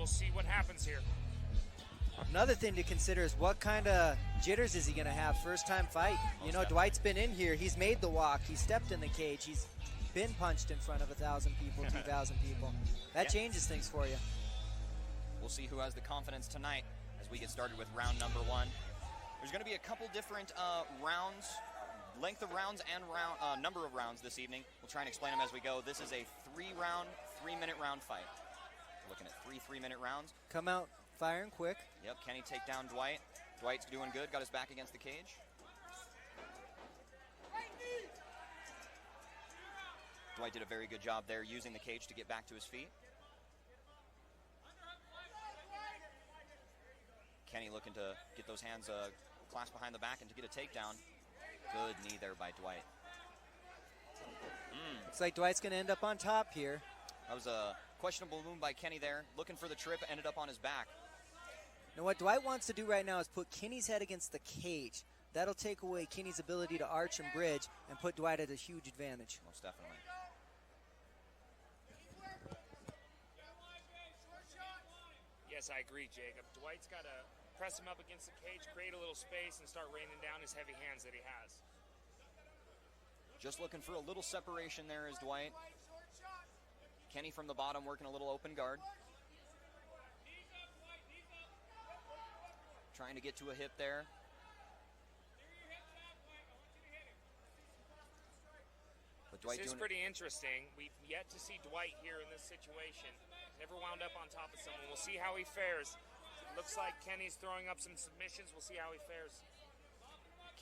we'll see what happens here. Another thing to consider is what kind of jitters is he going to have first time fight. You know, Dwight's been in here. He's made the walk. He's stepped in the cage. He's been punched in front of 1,000 people, 2,000 people. That changes things for you. We'll see who has the confidence tonight as we get started with round number 1. There's going to be a couple different rounds, length of rounds and number of rounds this evening. We'll try and explain them as we go. This is a 3-minute round fight. We're looking at 3-minute rounds. Come out firing quick. Yep, Kenny take down Dwight. Dwight's doing good, got his back against the cage. Dwight did a very good job there using the cage to get back to his feet. Kenny looking to get those hands clasped behind the back and to get a takedown. Good knee there by Dwight. Looks like Dwight's going to end up on top here. That was a questionable move by Kenny there. Looking for the trip, ended up on his back. Now what Dwight wants to do right now is put Kenny's head against the cage. That'll take away Kenny's ability to arch and bridge and put Dwight at a huge advantage. Most definitely. Yes, I agree, Jacob. Dwight's got to press him up against the cage, create a little space, and start raining down his heavy hands that he has. Just looking for a little separation there is Dwight. Kenny from the bottom working a little open guard. Trying to get to a hip there. But Dwight this is pretty interesting. We've yet to see Dwight here in this situation. Never wound up on top of someone. We'll see how he fares. Looks like Kenny's throwing up some submissions. We'll see how he fares.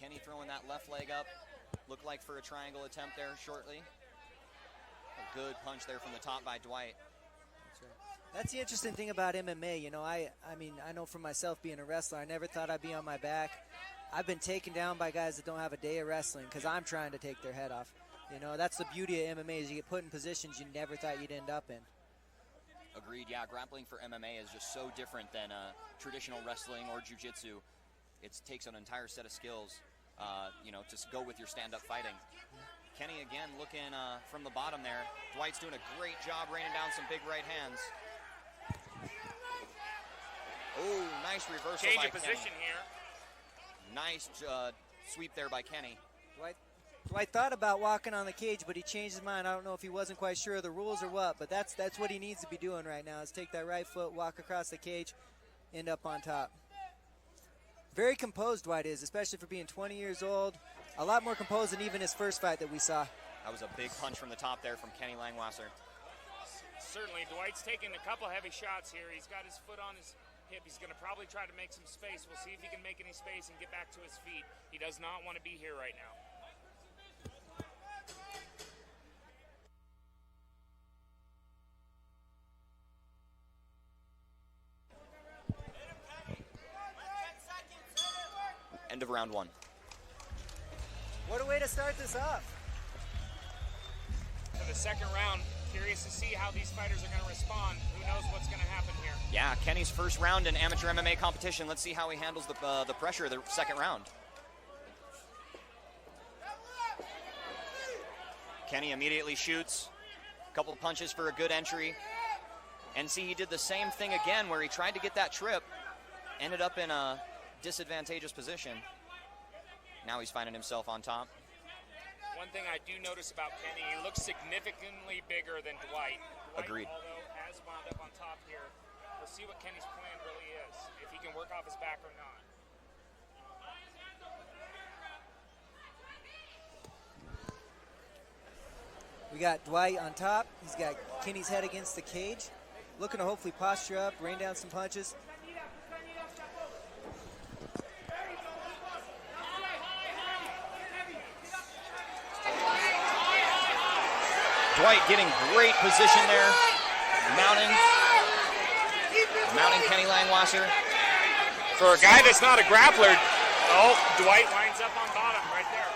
Kenny throwing that left leg up. Looked like for a triangle attempt there shortly. A good punch there from the top by Dwight. That's the interesting thing about MMA. You know, I mean, I know for myself being a wrestler, I never thought I'd be on my back. I've been taken down by guys that don't have a day of wrestling because I'm trying to take their head off. You know, that's the beauty of MMA is you get put in positions you never thought you'd end up in. Agreed, yeah, grappling for MMA is just so different than traditional wrestling or jiu-jitsu. It takes an entire set of skills, you know, to go with your stand-up fighting. Kenny again looking from the bottom there. Dwight's doing a great job raining down some big right hands. Oh, nice reversal Change by of position Kenny. here. Nice sweep there by Kenny. Dwight thought about walking on the cage, but he changed his mind. I don't know if he wasn't quite sure of the rules or what, but that's what he needs to be doing right now is take that right foot, walk across the cage, end up on top. Very composed Dwight is, especially for being 20 years old. A lot more composed than even his first fight that we saw. That was a big punch from the top there from Kenny Langwaser. Certainly, Dwight's taking a couple heavy shots here. He's got his foot on his hip. He's going to probably try to make some space. We'll see if he can make any space and get back to his feet. He does not want to be here right now. End of round 1. What a way to start this off. For the second round, curious to see how these fighters are going to respond. Who knows what's going to happen here? Yeah, Kenny's first round in amateur MMA competition. Let's see how he handles the pressure of the second round. Kenny immediately shoots. A couple of punches for a good entry. And see, he did the same thing again where he tried to get that trip. Ended up in a disadvantageous position. Now he's finding himself on top. One thing I do notice about Kenny, he looks significantly bigger than Dwight. Agreed. Although has wound up on top here. We'll see what Kenny's plan really is, if he can work off his back or not. We got Dwight on top. He's got Kenny's head against the cage. Looking to hopefully posture up, rain down some punches. Dwight getting great position there. Mounting Kenny Langwaser. For a guy that's not a grappler, Dwight winds up on bottom right there.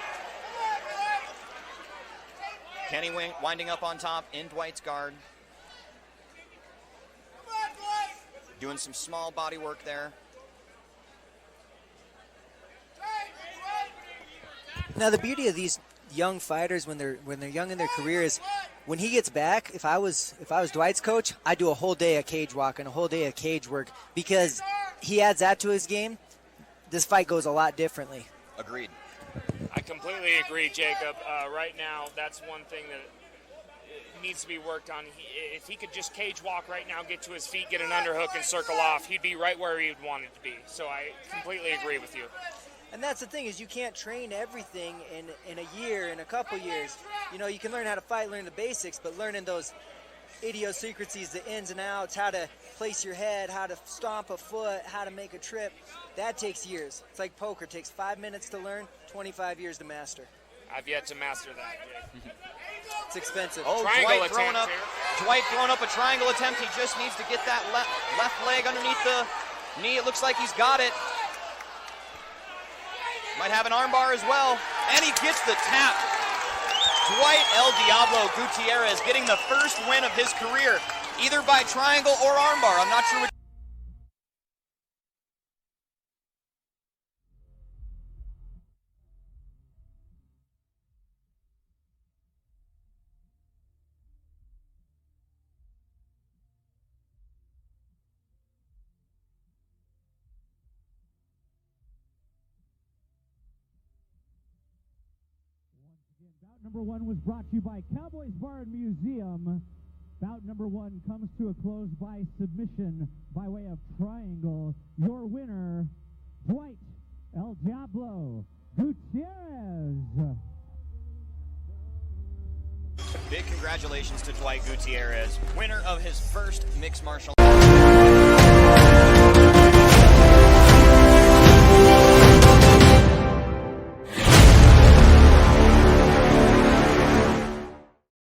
Kenny winding up on top in Dwight's guard. Doing some small body work there. Now the beauty of these young fighters when they're young in their career is when he gets back, if I was Dwight's coach, I'd do a whole day of cage walking, a whole day of cage work, because he adds that to his game. This fight goes a lot differently. Agreed. I completely agree, Jacob. Right now, that's one thing that needs to be worked on. If he could just cage walk right now, get to his feet, get an underhook, and circle off, he'd be right where he'd want it to be. So I completely agree with you. And that's the thing, is you can't train everything in a year, in a couple years. You know, you can learn how to fight, learn the basics, but learning those idiosyncrasies, the ins and outs, how to place your head, how to stomp a foot, how to make a trip, that takes years. It's like poker. It takes 5 minutes to learn, 25 years to master. I've yet to master that, Jake. It's expensive. Oh, Dwight throwing up a triangle attempt. He just needs to get that left leg underneath the knee. It looks like he's got it. Might have an armbar as well. And he gets the tap. Dwight El Diablo Gutierrez getting the first win of his career, either by triangle or armbar. I'm not sure which. Bout number one was brought to you by Cowboys Bar and Museum. Bout number one comes to a close by submission by way of triangle. Your winner, Dwight El Diablo Gutierrez. Big congratulations to Dwight Gutierrez, winner of his first mixed martial